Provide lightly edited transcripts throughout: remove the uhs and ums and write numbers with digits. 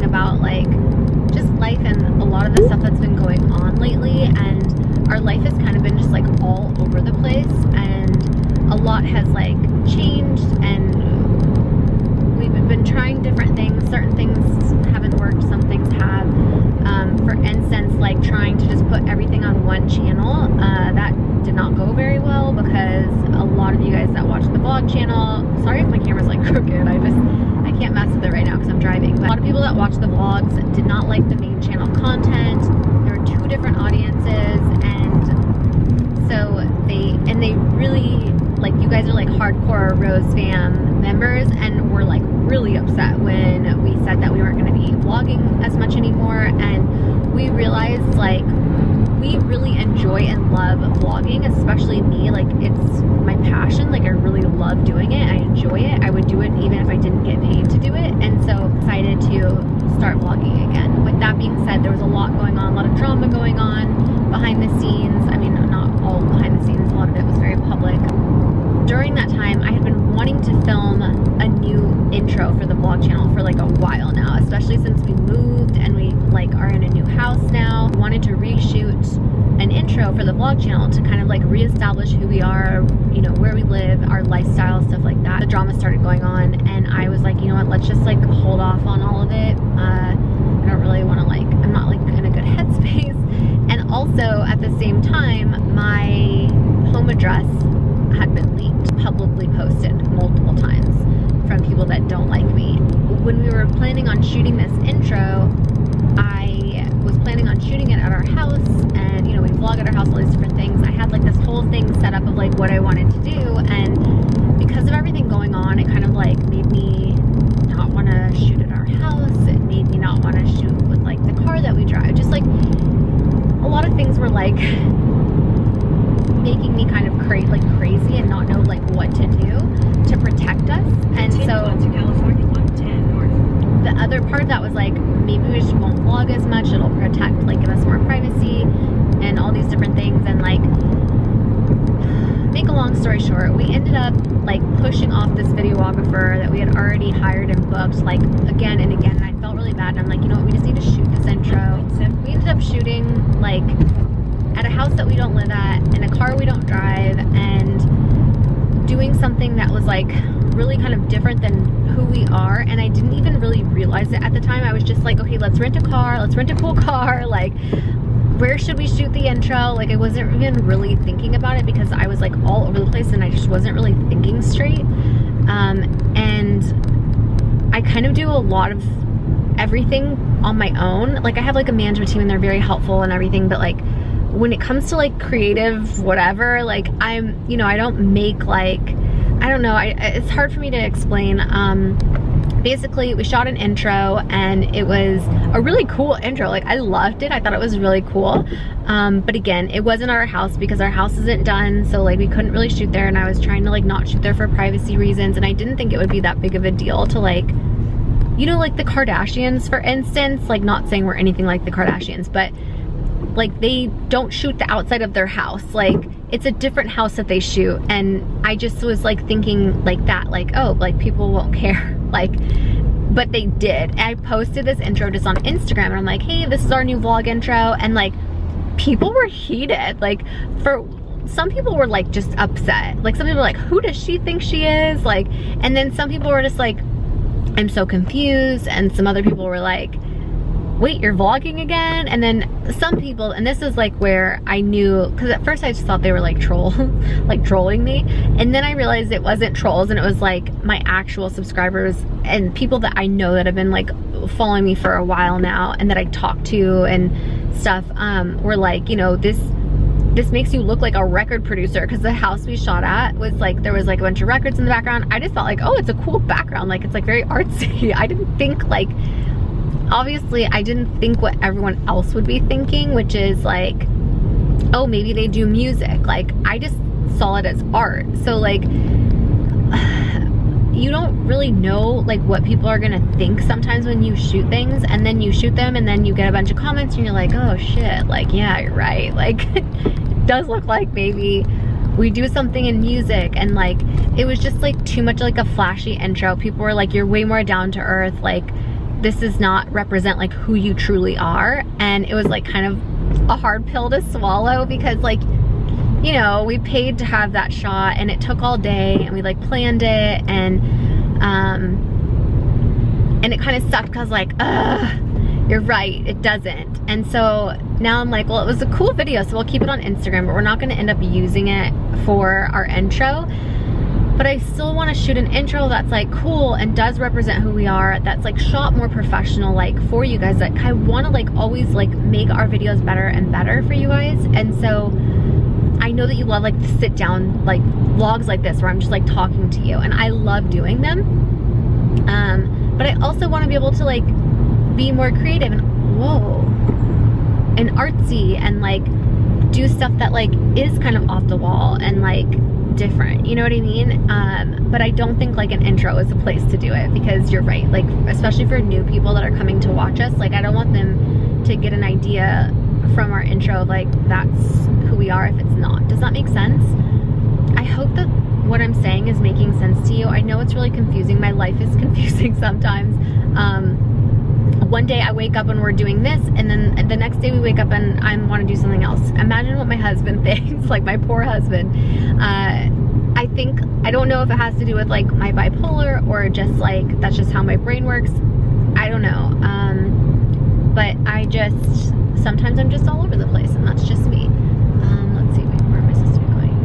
about like just life and a lot of the stuff that's been going on lately, and our life has kind of been just like all over the place, and a lot has like changed, and we've been trying different things. Certain things haven't worked, some things have. For instance, like trying to just put everything on one channel, that did not go very well, because a lot of you guys that watch the vlog channel, sorry if my camera's like crooked, I can't mess with it right now because I'm driving, but a lot of people that watch the vlogs did not like the main channel content. There were two different audiences, and so they really, like, you guys are like hardcore Rose fam members, and were like really upset when we said that we weren't going to be vlogging as much anymore. And we realized, like, we really enjoy and love vlogging, especially me. Like, it's my passion. Like, I really love doing it. I enjoy it. I would do it even if I didn't get paid to do it. And so excited to start vlogging again. With that being said, there was a lot going on, a lot of drama going on behind the scenes. I mean, not all behind the scenes, a lot of it was very public. During that time, I had been wanting to film a new intro for the vlog channel for like a while now, especially since we moved and we like are in a new house now. I wanted to reshoot an intro for the vlog channel to kind of like reestablish who we are, you know, where we live, our lifestyle, stuff like that. The drama started going on, and I was like, you know what, let's just like hold off on all of it. I don't really want to, like, I'm not like in a good headspace. And also at the same time, my home address had been leaked, publicly posted multiple times from people that don't like me. When we were planning on shooting this intro, I was planning on shooting it at our house, and, you know, we vlog at our house, all these different things. I had like this whole thing set up of like what I wanted to do, and because of everything going on, it kind of like made me not want to shoot at our house. It made me not want to shoot with like the car that we drive. Just like a lot of things were like making me kind of crazy and not know like what to do to protect us. And so to California 110 north. The other part that was like, maybe we just won't vlog as much, it'll protect, like, give us more privacy and all these different things. And like, make a long story short, we ended up like pushing off this videographer that we had already hired and booked like again and again, and I felt really bad, and I'm like, you know what, we just need to shoot this intro. We ended up shooting like at a house that we don't live at, in a car we don't drive, and doing something that was like really kind of different than who we are. And I didn't even really realize it at the time. I was just like, okay, let's rent a car, let's rent a cool car, like, where should we shoot the intro? Like, I wasn't even really thinking about it because I was like all over the place and I just wasn't really thinking straight. And I kind of do a lot of everything on my own. Like, I have like a management team and they're very helpful and everything, but like when it comes to like creative whatever, like, I'm, you know, I don't make like, I don't know, it's hard for me to explain. Basically, we shot an intro and it was a really cool intro. Like, I loved it. I thought it was really cool. But again, it wasn't our house because our house isn't done. So like, we couldn't really shoot there, and I was trying to like not shoot there for privacy reasons. And I didn't think it would be that big of a deal to like, you know, like the Kardashians, for instance, like, not saying we're anything like the Kardashians, but like, they don't shoot the outside of their house. Like, it's a different house that they shoot. And I just was like thinking like that, like, oh, like people won't care. Like, but they did. I posted this intro just on Instagram and I'm like, hey, this is our new vlog intro. And like, people were heated. Like, for some people were like just upset. Like, some people were like, who does she think she is? Like, and then some people were just like, I'm so confused. And some other people were like, wait, you're vlogging again? And then some people, and this is like where I knew, because at first I just thought they were like trolling me, and then I realized it wasn't trolls, and it was like my actual subscribers and people that I know that have been like following me for a while now and that I talk to and stuff, were like, you know, this makes you look like a record producer, because the house we shot at was like, there was like a bunch of records in the background. I just thought like, oh, it's a cool background, like, it's like very artsy. I didn't think like, obviously I didn't think what everyone else would be thinking, which is like, oh, maybe they do music. Like, I just saw it as art. So like, you don't really know like what people are gonna think sometimes when you shoot things, and then you shoot them and then you get a bunch of comments and you're like, oh shit, like, yeah, you're right. Like, it does look like maybe we do something in music. And like, it was just like too much like a flashy intro. People were like, you're way more down to earth. Like, this does not represent like who you truly are. And it was like kind of a hard pill to swallow because like, you know, we paid to have that shot and it took all day and we like planned it and it kind of sucked because like, you're right, it doesn't. And so now I'm like, well, it was a cool video, so we'll keep it on Instagram, but we're not gonna end up using it for our intro. But I still wanna shoot an intro that's like cool and does represent who we are, that's like shot more professional, like for you guys. Like I wanna like always like make our videos better and better for you guys. And so I know that you love like the sit down like vlogs like this where I'm just like talking to you, and I love doing them. But I also wanna be able to like be more creative and and artsy and like do stuff that like is kind of off the wall and like different, you know what I mean? But I don't think like an intro is a place to do it, because you're right, like especially for new people that are coming to watch us, like I don't want them to get an idea from our intro like that's who we are if it's not. Does that make sense? I hope that what I'm saying is making sense to you. I know it's really confusing. My life is confusing sometimes. One day I wake up and we're doing this, and then the next day we wake up and I want to do something else. Imagine what my husband thinks, like my poor husband. I think, I don't know if it has to do with like my bipolar or just like, that's just how my brain works. I don't know. But sometimes I'm just all over the place, and that's just me. Let's see, where am I supposed to be going?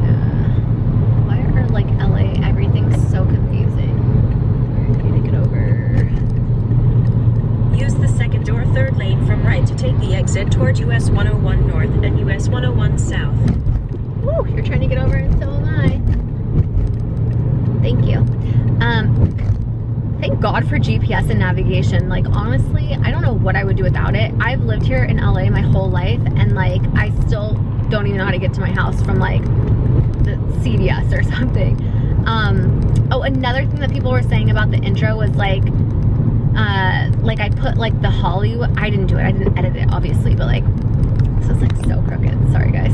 Why are like LA, everything's so confusing? I need to get over. Use the second or third lane from right to take the exit toward US 101 North and US 101 South. Woo, you're trying to get over and so am I. Thank you. Thank God for GPS and navigation. Like honestly, I don't know what I would do without it. I've lived here in LA my whole life, and like I still don't even know how to get to my house from like the CVS or something. Oh, another thing that people were saying about the intro was like I put like the Hollywood, I didn't do it, I didn't edit it obviously, but like this is like so crooked, sorry guys.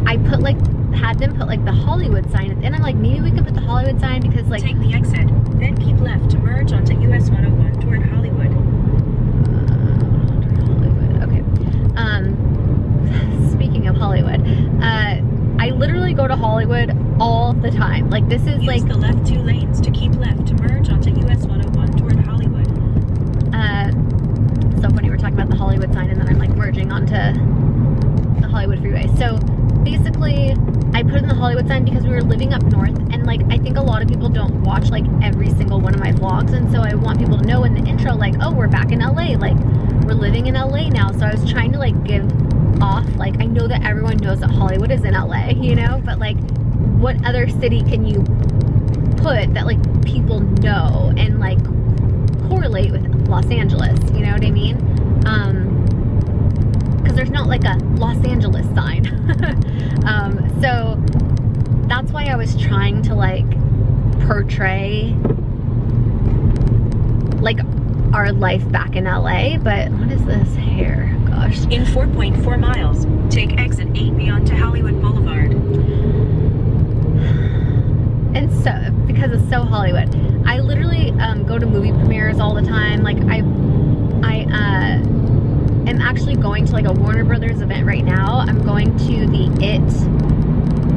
I put like, had them put like the Hollywood sign at the end. I'm like, maybe we could put the Hollywood sign because like, take the exit, then keep left to merge onto US 101 toward Hollywood. Okay. Speaking of Hollywood, I literally go to Hollywood all the time. Like this is Use the left 2 lanes to keep left to merge onto US 101 toward Hollywood. So funny, we're talking about the Hollywood sign and then I'm like merging onto the Hollywood freeway. So basically I put in the Hollywood sign because we were living up north, and like I think a lot of people don't watch like every single one of my vlogs, and so I want people to know in the intro like, oh, we're back in LA, like we're living in LA now. So I was trying to like give off, like I know that everyone knows that Hollywood is in LA, you know, but like what other city can you put that like people know and like correlate with Los Angeles, you know what I mean? Because there's not like a Los Angeles sign. So that's why I was trying to like portray like our life back in LA. But what is this here? Gosh. In 4.4 miles, take exit 8 beyond to Hollywood Boulevard. And so, because it's so Hollywood, I literally go to movie premieres all the time. Like I am actually going to like a Warner Brothers event right now. I'm going to the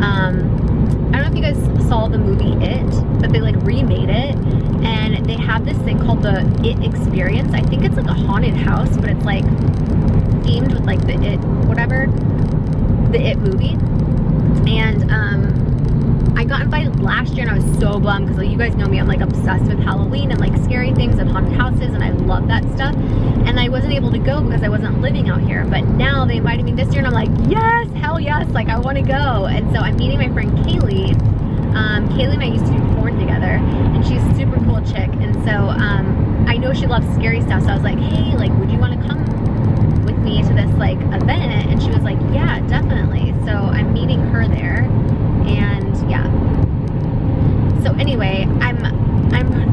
I don't know if you guys saw the movie It, but they like remade it, and they have this thing called the It Experience. I think it's like a haunted house, but it's like themed with like the It, whatever, the It movie. And I got invited last year and I was so bummed because like, you guys know me, I'm like obsessed with Halloween and like scary things and haunted houses, and I love that stuff. And I wasn't able to go because I wasn't living out here, but now they invited me this year and I'm like, yes, hell yes, like I want to go. And so I'm meeting my friend Kaylee. Kaylee and I used to do porn together, and she's a super cool chick, and so I know she loves scary stuff, so I was like, hey, like would you want to come with me to this like event? And she was like, yeah, definitely. So I'm meeting her there. And yeah, so anyway, I'm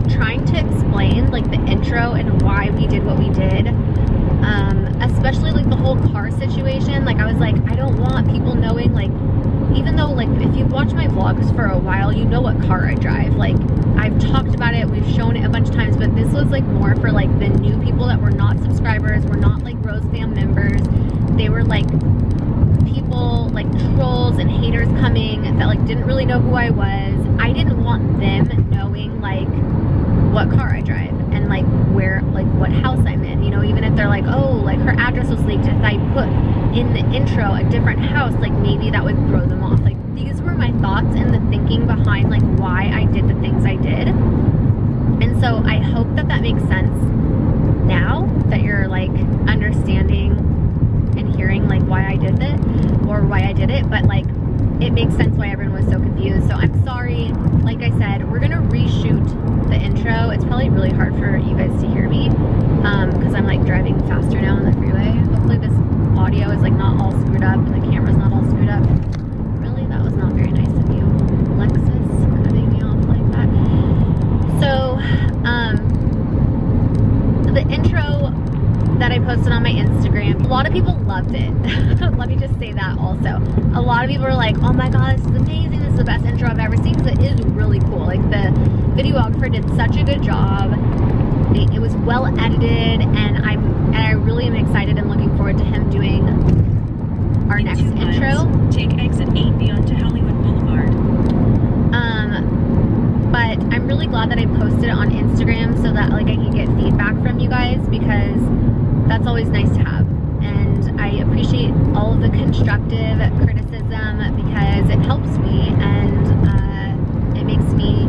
trying to explain like the intro and why we did what we did, especially like the whole car situation. Like I was like, I don't want people knowing like, even though, like, if you've watched my vlogs for a while, you know what car I drive. Like, I've talked about it, we've shown it a bunch of times, but this was, like, more for, like, the new people that were not subscribers, were not, like, Rose Fam members. They were, like, people, like, trolls and haters coming that, like, didn't really know who I was. I didn't want them knowing, like, what car I drive and, like, where, like, what house I'm in, you know, even if they're like, oh, like, her address was leaked, if I put in the intro a different house, like, maybe that would throw them off. Like, these were my thoughts and the thinking behind, like, why I did the things I did. And so I hope that that makes sense now, that you're, like, understanding and hearing, like, why I did it, or why I did it, but, like, it makes sense why everyone was so confused. So I'm sorry. Like I said, we're gonna reshoot the intro. It's probably really hard for you guys to hear me, because I'm, like, driving faster now on the freeway. Hopefully this audio is, like, not all screwed up and the camera's not all screwed up. Really? That was not very nice of you, Lexus, cutting me off like that. So, the intro that I posted on my Instagram, a lot of people loved it. Let me just say that also. A lot of people were like, oh my god, this is amazing, this is the best intro I've ever seen, because it is really cool. Like, the videographer did such a good job. It was well edited, and I really am excited and looking forward to him doing our next intro. Take exit 8B onto Hollywood Boulevard. But I'm really glad that I posted it on Instagram so that, like, I can get feedback from you guys, because that's always nice to have. And I appreciate all of the constructive criticism, because it helps me and it makes me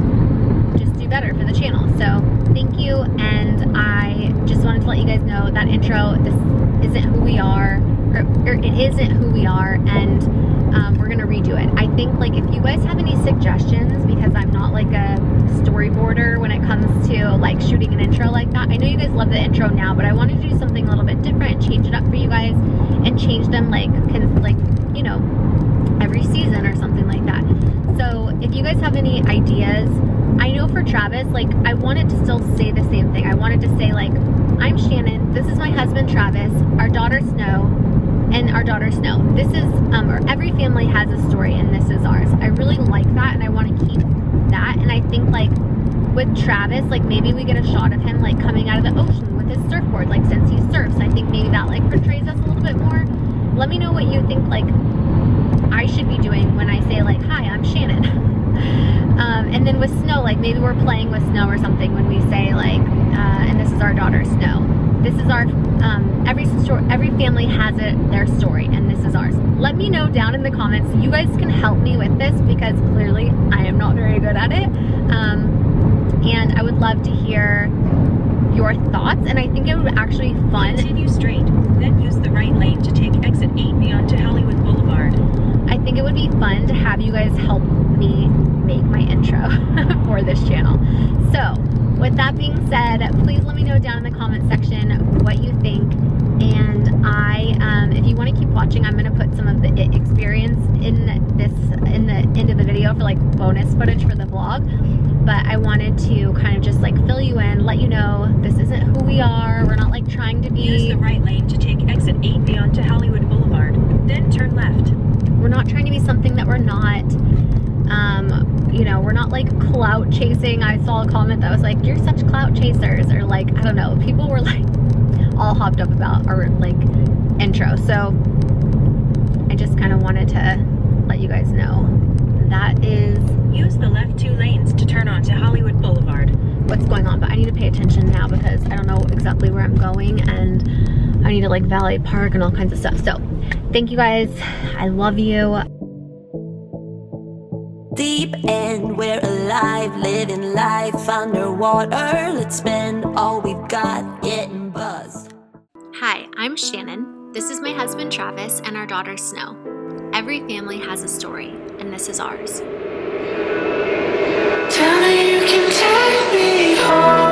just do better for the channel. So thank you, and I just wanted to let you guys know that intro, this isn't who we are, or it isn't who we are, and we're gonna redo it. I think, like, if you guys have any suggestions, because I'm not, like, a storyboarder when it comes to, like, shooting an intro like that. I know you guys love the intro now, but I wanted to do something a little bit different, change it up for you guys, and change them, like, you know, every season or something like that. So if you guys have any ideas, I know for Travis, like, I wanted to still say the same thing. I wanted to say, like, I'm Shannon, this is my husband Travis, our daughter Snow, and our daughter Snow. This is, or every family has a story, and this is ours. I really like that, and I want to keep that. And I think, like, with Travis, like, maybe we get a shot of him, like, coming out of the ocean with his surfboard, like, since he surfs. I think maybe that, like, portrays us a little bit more. Let me know what you think, like, I should be doing when I say, like, hi, I'm Shannon. And then with Snow, like, maybe we're playing with Snow or something when we say, like, and this is our daughter Snow. This is our, every family has their story, and this is ours. Let me know down in the comments. You guys can help me with this, because clearly I am not very good at it. And I would love to hear your thoughts, and I think it would actually be fun. Continue straight, then use the right lane to take exit 8B onto Hollywood Boulevard. I think it would be fun to have you guys help me make my intro for this channel. So with that being said, please let me know down in the comment section what you think. And if you want to keep watching, I'm going to put some of the experience in the end of the video for, like, bonus footage for the vlog. But I wanted to kind of just, like, fill you in, let you know this isn't who we are. We're not, like, trying to be. Use the right lane to take exit 8B onto Hollywood Boulevard, then turn left. We're not trying to be something that we're not. You know, we're not, like, clout chasing. I saw a comment that was like, you're such clout chasers, or, like, I don't know. People were, like, all hopped up about our, like, intro. So I just kind of wanted to let you guys know that is. Use the left 2 lanes to turn onto Hollywood Boulevard. What's going on, but I need to pay attention now, because I don't know exactly where I'm going, and I need to, like, valet park and all kinds of stuff. So thank you guys. I love you. Deep end, we're alive, living life underwater. Let's spend all we've got getting buzzed. Hi, I'm Shannon. This is my husband Travis and our daughter Snow. Every family has a story, and this is ours. Tell me you can take me home.